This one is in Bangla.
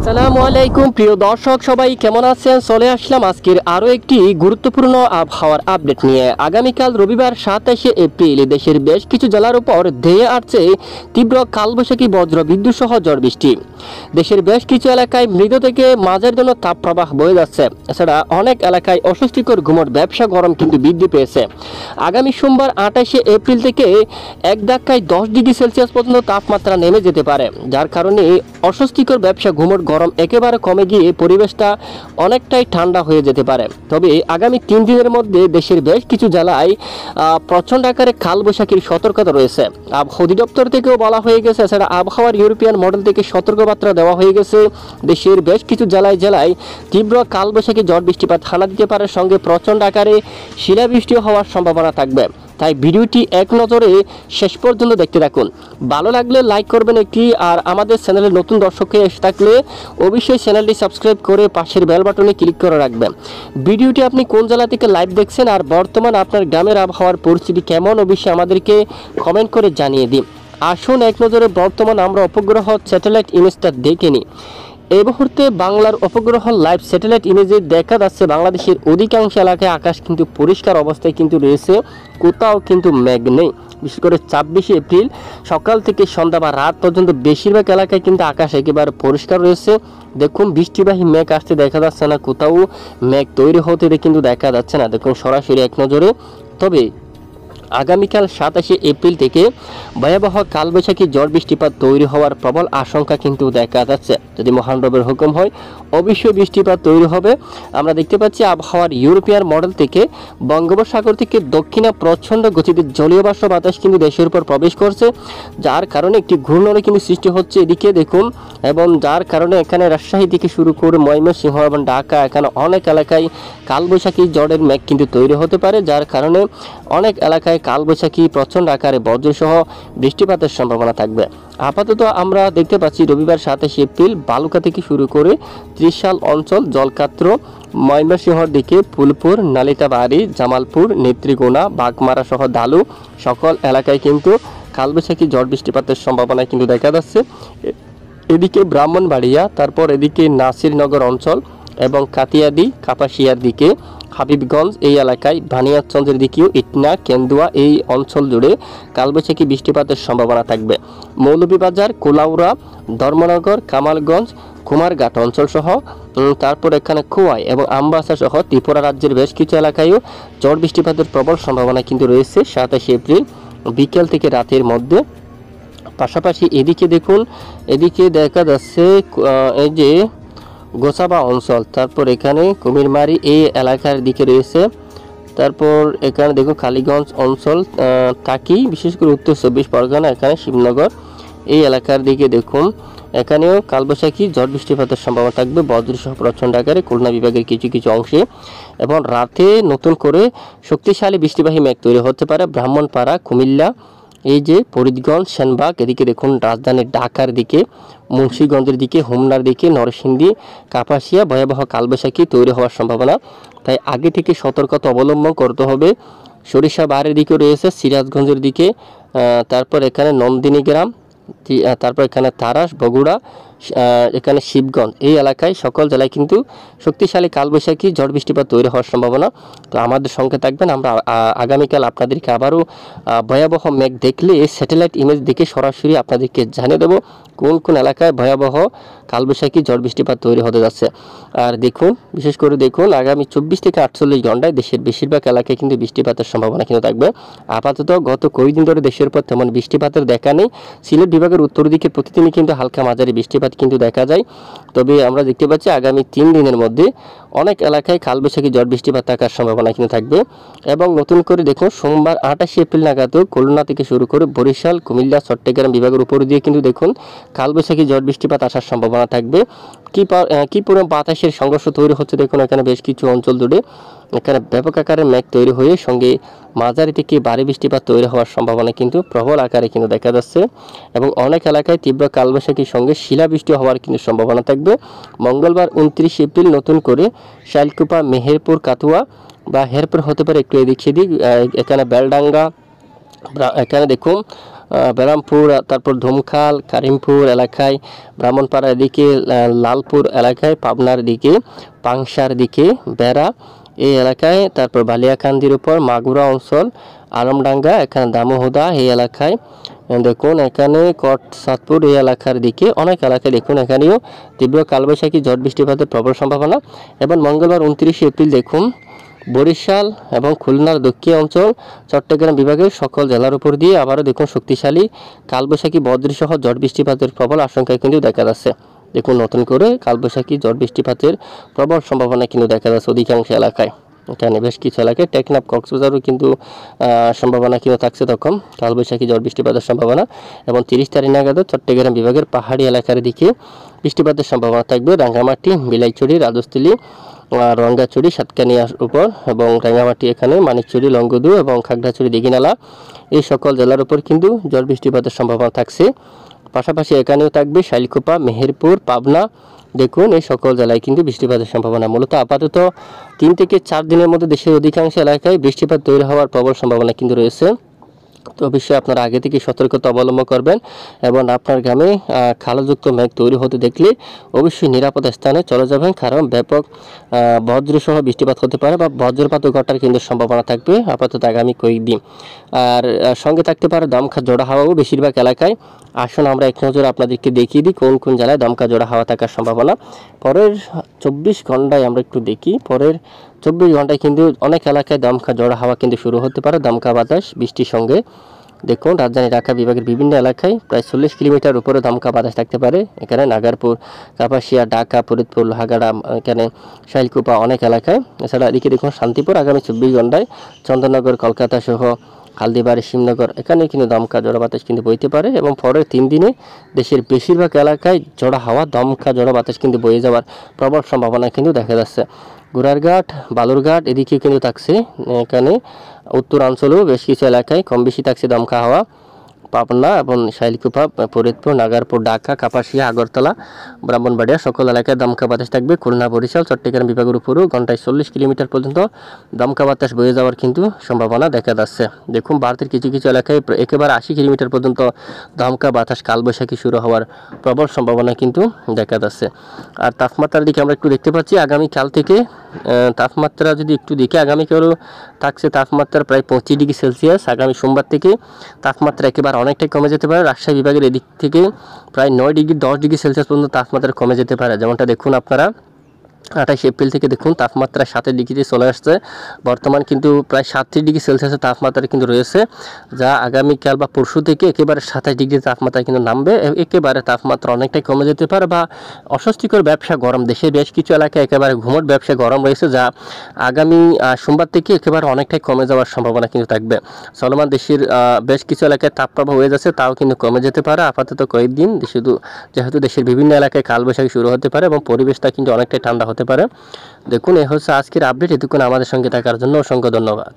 আসসালামু আলাইকুম প্রিয় দর্শক, সবাই কেমন আছেন? চলে আসলাম আজকের আরও একটি গুরুত্বপূর্ণ আবহাওয়ার আপডেট নিয়ে। আগামীকাল রবিবার 27শে এপ্রিল দেশের বেশ কিছু জেলার উপর ধেয়ে আসছে তীব্র কালবৈশাখী বজ্র বিদ্যুৎ সহ ঝড় বৃষ্টি। দেশের বেশ কিছু এলাকায় মৃদু থেকে মাঝের জন্য তাপপ্রবাহ বয়ে যাচ্ছে। এছাড়া অনেক এলাকায় অস্বস্তিকর গুমট ব্যবসা গরম কিন্তু বৃদ্ধি পেয়েছে। আগামী সোমবার 28শে এপ্রিল থেকে এক ধাক্কায় 10 ডিগ্রি সেলসিয়াস পর্যন্ত তাপমাত্রা নেমে যেতে পারে, যার কারণে অস্বস্তিকর ব্যবসা গুমট গরম একেবারে কমে গিয়ে পরিবেশটা অনেকটাই ঠান্ডা হয়ে যেতে পারে। তবে আগামী 3 দিনের মধ্যে দেশের বেশ কিছু জেলায় প্রচণ্ড আকারে কালবৈশাখীর সতর্কতা রয়েছে। আবহাওয়া অধিদপ্তর থেকেও বলা হয়ে গেছে। এছাড়া আবহাওয়ার ইউরোপিয়ান মডেল থেকে সতর্কবার্তা দেওয়া হয়ে গেছে। দেশের বেশ কিছু জেলায় তীব্র কালবৈশাখী ঝড় বৃষ্টিপাত হানা দিতে পারে, সঙ্গে প্রচণ্ড আকারে শিলাবৃষ্টিও হওয়ার সম্ভাবনা থাকবে। তাই ভিডিওটি এক নজরে শেষ পর্যন্ত দেখতে থাকুন। ভালো লাগলে লাইক করবেন একটি, আর আমাদের চ্যানেলে নতুন দর্শক হয়ে এসে থাকলে অবশ্যই চ্যানেলটি সাবস্ক্রাইব করে পাশের বেল বাটনে ক্লিক করে রাখবেন। ভিডিওটি আপনি কোন জেলা থেকে লাইভ দেখছেন আর বর্তমান আপনার গ্রামের আবহাওয়ার পরিস্থিতি কেমন, অবশ্যই আমাদেরকে কমেন্ট করে জানিয়ে দিন। আসুন এক নজরে বর্তমান আমরা উপগ্রহ স্যাটেলাইট ইমেজটা দেখে নিই। এই মুহূর্তে বাংলার উপগ্রহ লাইভ স্যাটেলাইট ইমেজে দেখা যাচ্ছে বাংলাদেশের অধিকাংশ এলাকায় আকাশ কিন্তু পরিষ্কার অবস্থায় কিন্তু রয়েছে, কোথাও কিন্তু মেঘ নেই। বিশেষ করে 26শে এপ্রিল সকাল থেকে সন্ধ্যা বা রাত পর্যন্ত বেশিরভাগ এলাকায় কিন্তু আকাশ একেবারে পরিষ্কার রয়েছে। দেখুন, বৃষ্টিবাহী মেঘ আসতে দেখা যাচ্ছে না, কোথাও মেঘ তৈরি হতে কিন্তু দেখা যাচ্ছে না। দেখুন সরাসরি এক নজরে। তবে আগামীকাল 27শে এপ্রিল থেকে ভয়াবহ কালবৈশাখী ঝড় বৃষ্টিপাত তৈরি হওয়ার প্রবল আশঙ্কা কিন্তু দেখা যাচ্ছে। যদি মহান রবের হুকুম হয় অবশ্যই বৃষ্টিপাত তৈরি হবে। আমরা দেখতে পাচ্ছি আবহাওয়ার ইউরোপিয়ান মডেল থেকে বঙ্গোপসাগর থেকে দক্ষিণে প্রচণ্ড গতিতে জলীয় বাষ্প বাতাস কিন্তু দেশের উপর প্রবেশ করছে, যার কারণে একটি ঘূর্ণনের কিন্তু সৃষ্টি হচ্ছে এদিকে দেখুন। এবং যার কারণে এখানে রাজশাহী থেকে শুরু করে ময়মনসিংহ এবং ঢাকা, এখানে অনেক এলাকায় কালবৈশাখী ঝড়ের মেঘ কিন্তু তৈরি হতে পারে, যার কারণে অনেক এলাকায় কালবৈশাখী প্রচণ্ড আকারে বজ্রসহ বৃষ্টিপাতের সম্ভাবনা থাকবে। আপাতত আমরা দেখতে পাচ্ছি রবিবার 27শে এপ্রিল বালুকা থেকে শুরু করে ত্রিশাল অঞ্চল, জলকাত্র, ময়মনসিংহর দিকে ফুলপুর, নালিতাবাড়ি, জামালপুর, নেত্রীকোনা, বাগমারা সহ দালু সকল এলাকায় কিন্তু কালবৈশাখী ঝড় বৃষ্টিপাতের সম্ভাবনা কিন্তু দেখা যাচ্ছে। এদিকে ব্রাহ্মণবাড়িয়া, তারপর এদিকে নাসিরনগর অঞ্চল এবং কাতিয়াদি, কাপাসিয়ার দিকে, হাবিবগঞ্জ এই এলাকায়, বানিয়াচন্দ্রের দিকেও ইটনা, কেন্দুয়া এই অঞ্চল জুড়ে কালবৈশাখী বৃষ্টিপাতের সম্ভাবনা থাকবে। মৌলভীবাজার, কোলাউড়া, ধর্মনগর, কামালগঞ্জ, কুমারঘাট অঞ্চল সহ তারপর এখানে খোয়াই এবং আমবাসা সহ ত্রিপুরা রাজ্যের বেশ কিছু এলাকায়ও ঝড় বৃষ্টিপাতের প্রবল সম্ভাবনা কিন্তু রয়েছে 27শে এপ্রিল বিকেল থেকে রাতের মধ্যে। পাশাপাশি এদিকে দেখুন, এদিকে দেখা যাচ্ছে এই যে গোসাবা অঞ্চল, তারপর এখানে কুমিরমারি এই এলাকার দিকে রয়েছে। তারপর এখানে দেখুন কালীগঞ্জ অঞ্চল, টাকি, বিশেষ করে উত্তর 24 পরগনা, এখানে শিবনগর এই এলাকার দিকে দেখুন, এখানেও কালবৈশাখী ঝড় বৃষ্টিপাতের সম্ভাবনা থাকবে বজ্রসহ প্রচণ্ড আকারে খুলনা বিভাগের কিছু কিছু অংশে। এবং রাতে নতুন করে শক্তিশালী বৃষ্টিবাহী মেঘ তৈরি হতে পারে ব্রাহ্মণপাড়া, কুমিল্লা, এই যে ফরিদগঞ্জ, সেনবাগ এদিকে দেখুন, রাজধানী ঢাকার দিকে, মুন্সিগঞ্জের দিকে, হোমনার দিকে, নরসিংদী, কাপাসিয়া ভয়াবহ কালবৈশাখী তৈরি হওয়ার সম্ভাবনা। তাই আগে থেকে সতর্কতা অবলম্বন করতে হবে। সরিষা বাহারের দিকে রয়েছে, সিরাজগঞ্জের দিকে, তারপর এখানে নন্দিনী গ্রাম, তারপর এখানে তারাস, বগুড়া, এখানে শিবগঞ্জ এই এলাকায় সকল জেলায় কিন্তু শক্তিশালী কালবৈশাখী ঝড় বৃষ্টিপাত তৈরি হওয়ার সম্ভাবনা। তো আমাদের সঙ্গে থাকবেন। আমরা আগামীকাল আপনাদেরকে আবারও ভয়াবহ মেঘ দেখলে স্যাটেলাইট ইমেজ দেখে সরাসরি আপনাদেরকে জানিয়ে দেবো কোন কোন এলাকায় ভয়াবহ কালবৈশাখী ঝড় বৃষ্টিপাত তৈরি হতে যাচ্ছে। আর দেখুন, বিশেষ করে দেখুন আগামী 24 থেকে 48 ঘন্টায় দেশের বেশিরভাগ এলাকায় কিন্তু বৃষ্টিপাতের সম্ভাবনা কিন্তু থাকবে। আপাতত গত কয়েকদিন ধরে দেশের উপর তেমন বৃষ্টিপাতের দেখা নেই। সিলেট বিভাগের উত্তর দিকে প্রতিদিনই কিন্তু হালকা মাঝারি বৃষ্টিপাত কিন্তু দেখা যায়। তবে আমরা দেখতে পাচ্ছি আগামী 3 দিনের মধ্যে অনেক এলাকায় কালবৈশাখী ঝড় বৃষ্টিপাত থাকার সম্ভাবনা কিন্তু থাকবে। এবং নতুন করে দেখুন সোমবার 28শে এপ্রিল নাগাদ খুলনা থেকে শুরু করে বরিশাল, কুমিল্লা, চট্টগ্রাম বিভাগের উপর দিয়ে কিন্তু দেখুন কালবৈশাখী ঝড় বৃষ্টিপাত আসার সম্ভাবনা থাকবে। কি পরিমাণ বাতাসের সংঘর্ষ তৈরি হচ্ছে দেখুন, এখানে বেশ কিছু অঞ্চল জুড়ে এখানে ব্যাপক আকারে মেঘ তৈরি হয়ে সঙ্গে মাঝারি থেকে ভারী বৃষ্টিপাত তৈরি হওয়ার সম্ভাবনা কিন্তু প্রবল আকারে কিন্তু দেখা যাচ্ছে। এবং অনেক এলাকায় তীব্র কালবৈশাখীর সঙ্গে শিলাবৃষ্টি হওয়ার কিন্তু সম্ভাবনা থাকবে। মঙ্গলবার 29 এপ্রিল নতুন করে শাইলকুপা, মেহেরপুর, কাতুয়া বা হেরপুর হতে পারে একটু এদিক সেদিক, এখানে বেলডাঙ্গা, এখানে দেখুন বেরামপুর, তারপর ধুমখাল, কারিমপুর এলাকায়, ব্রাহ্মণপাড়া এদিকে, লালপুর এলাকায়, পাবনার দিকে, পাংশার দিকে, বেড়া এই এলাকায়, তারপর বালিয়াকান্দির উপর, মাগুরা অঞ্চল, আলমডাঙ্গা, এখানে দামোহদা এই এলাকায় দেখুন, এখানে কট সাতপুর এই এলাকার দিকে অনেক এলাকায় দেখুন এখানেও তীব্র কালবৈশাখী ঝড় বৃষ্টিপাতের প্রবল সম্ভাবনা। এবং মঙ্গলবার 29 এপ্রিল দেখুন বরিশাল এবং খুলনার দক্ষিণ অঞ্চল, চট্টগ্রাম বিভাগের সকল জেলার উপর দিয়ে আবারও দেখুন শক্তিশালী কালবৈশাখী বজ্রসহ ঝড় বৃষ্টিপাতের প্রবল আশঙ্কা কিন্তু দেখা যাচ্ছে। দেখুন নতুন করে কালবৈশাখী ঝড় বৃষ্টিপাতের প্রবল সম্ভাবনা কিন্তু দেখা যাচ্ছে অধিকাংশ এলাকায়। এখানে বেশ কিছু এলাকায় টেকনাফ, কক্সবাজারও কিন্তু সম্ভাবনা কিন্তু থাকছে তখন কালবৈশাখী ঝড় বৃষ্টিপাতের সম্ভাবনা। এবং 30 তারিখ নাগাদ চট্টগ্রাম বিভাগের পাহাড়ি এলাকার দিকে বৃষ্টিপাতের সম্ভাবনা থাকবে। রাঙ্গামাটি, বিলাইছড়ি, রাজস্থলী, রঙ্গাচুরি, সাতকানিয়ার উপর এবং রাঙ্গামাটি, এখানে মানিকচুরি, লংগদু এবং খাগড়াছড়ি, দিঘিনালা এই সকল জেলার উপর কিন্তু ঝড় বৃষ্টিপাতের সম্ভাবনা থাকছে। পাশাপাশি এখানেও থাকবে শাইলকুপা, মেহেরপুর, পাবনা দেখুন এই সকল জেলায় কিন্তু বৃষ্টিপাতের সম্ভাবনা। মূলত আপাতত 3 থেকে 4 দিনের মধ্যে দেশের অধিকাংশ এলাকায় বৃষ্টিপাত তৈরি হওয়ার প্রবল সম্ভাবনা কিন্তু রয়েছে। তো অবশ্যই আপনারা আগে থেকে সতর্কতা অবলম্বন করবেন এবং আপনার গ্রামে খালযুক্ত মেঘ তৈরি হতে দেখলে অবশ্যই নিরাপদ স্থানে চলে যাবেন, কারণ ব্যাপক বজ্রসহ বৃষ্টিপাত হতে পারে বা বজ্রপাত ঘটার কিন্তু সম্ভাবনা থাকবে আপাতত আগামী কয়েকদিন। আর সঙ্গে থাকতে পারে দমকা জোড়া হাওয়াও বেশিরভাগ এলাকায়। আসুন আমরা এক নজরে আপনাদেরকে দেখিয়ে দিই কোন কোন জেলায় দমকা জোড়া হাওয়া থাকার সম্ভাবনা। পরের 24 ঘন্টায় আমরা একটু দেখি, পরের 24 ঘন্টায় কিন্তু অনেক এলাকায় দমকা জোড়া হাওয়া কিন্তু শুরু হতে পারে, দমকা বাতাস বৃষ্টির সঙ্গে। দেখুন রাজধানী ঢাকা বিভাগের বিভিন্ন এলাকায় প্রায় 40 কিলোমিটার উপরে দমকা বাতাস থাকতে পারে। এখানে নাগারপুর, কাপাসিয়া, ঢাকা, ফরিদপুর, লোহাগাড়া, এখানে শাইলকুপা অনেক এলাকায়। এছাড়া এদিকে দেখুন শান্তিপুর আগামী 24 ঘন্টায়, চন্দননগর, কলকাতা সহ হালদিবাড়ি, শিবনগর এখানে কিন্তু দমকা জোড়া বাতাস কিন্তু বইতে পারে। এবং পরের 3 দিনে দেশের বেশিরভাগ এলাকায় জোড়া হাওয়া, দমকা জোড়া বাতাস কিন্তু বয়ে যাওয়ার প্রবল সম্ভাবনা কিন্তু দেখা যাচ্ছে। গোড়ারঘাট, বালুরঘাট এদিকে কিন্তু থাকছে, এখানে উত্তরাঞ্চলেও বেশ কিছু এলাকায় কম বেশি থাকছে দমকা হাওয়া। পাবনা এবং শাইলকুপা, ফরিদপুর, নাগারপুর, ঢাকা, কাপাসিয়া, আগরতলা, ব্রাহ্মণবাড়িয়া সকল এলাকায় দমকা বাতাস থাকবে। খুলনা, বরিশাল, চট্টগ্রাম বিভাগের উপরেও ঘন্টায় 40 কিলোমিটার পর্যন্ত দমকা বাতাস বয়ে যাওয়ার কিন্তু সম্ভাবনা দেখা যাচ্ছে। দেখুন ভারতের কিছু কিছু এলাকায় একেবারে 80 কিলোমিটার পর্যন্ত দমকা বাতাস, কালবৈশাখী শুরু হওয়ার প্রবল সম্ভাবনা কিন্তু দেখা যাচ্ছে। আর তাপমাত্রার দিকে আমরা একটু দেখতে পাচ্ছি আগামীকাল থেকে তাপমাত্রা যদি একটু দেখি, আগামীকালও থাকছে তাপমাত্রা প্রায় 25 ডিগ্রি সেলসিয়াস। আগামী সোমবার থেকে তাপমাত্রা একেবারে অনেকটাই কমে যেতে পারে। রাজশাহী বিভাগের এদিক থেকে প্রায় 9 ডিগ্রি 10 ডিগ্রি সেলসিয়াস পর্যন্ত তাপমাত্রা কমে যেতে পারে। যেমনটা দেখুন আপনারা 28 এপ্রিল থেকে দেখুন তাপমাত্রা 7 ডিগ্রিতে চলে আসছে। বর্তমান কিন্তু প্রায় 37 ডিগ্রি সেলসিয়াসের তাপমাত্রা কিন্তু রয়েছে, যা আগামীকাল বা পরশু থেকে একেবারে 27 ডিগ্রি তাপমাত্রা কিন্তু নামবে। একেবারে তাপমাত্রা অনেকটাই কমে যেতে পারে বা অস্বস্তিকর ব্যবসা গরম, দেশের বেশ কিছু এলাকায় একেবারে ঘুমট ব্যবসা গরম রয়েছে, যা আগামী সোমবার থেকে একেবারে অনেকটাই কমে যাওয়ার সম্ভাবনা কিন্তু থাকবে। চলমান দেশের বেশ কিছু এলাকায় তাপপ্রবাহ হয়ে যাচ্ছে, তাও কিন্তু কমে যেতে পারে আপাতত কয়েকদিন, যেহেতু দেশের বিভিন্ন এলাকায় কালবৈশাখী শুরু হতে পারে এবং পরিবেশটা কিন্তু অনেকটাই ঠান্ডা হতে পারে। দেখুন এই হচ্ছে আজকের আপডেট। এতক্ষণ আমাদের সঙ্গে থাকার জন্য অসংখ্য ধন্যবাদ।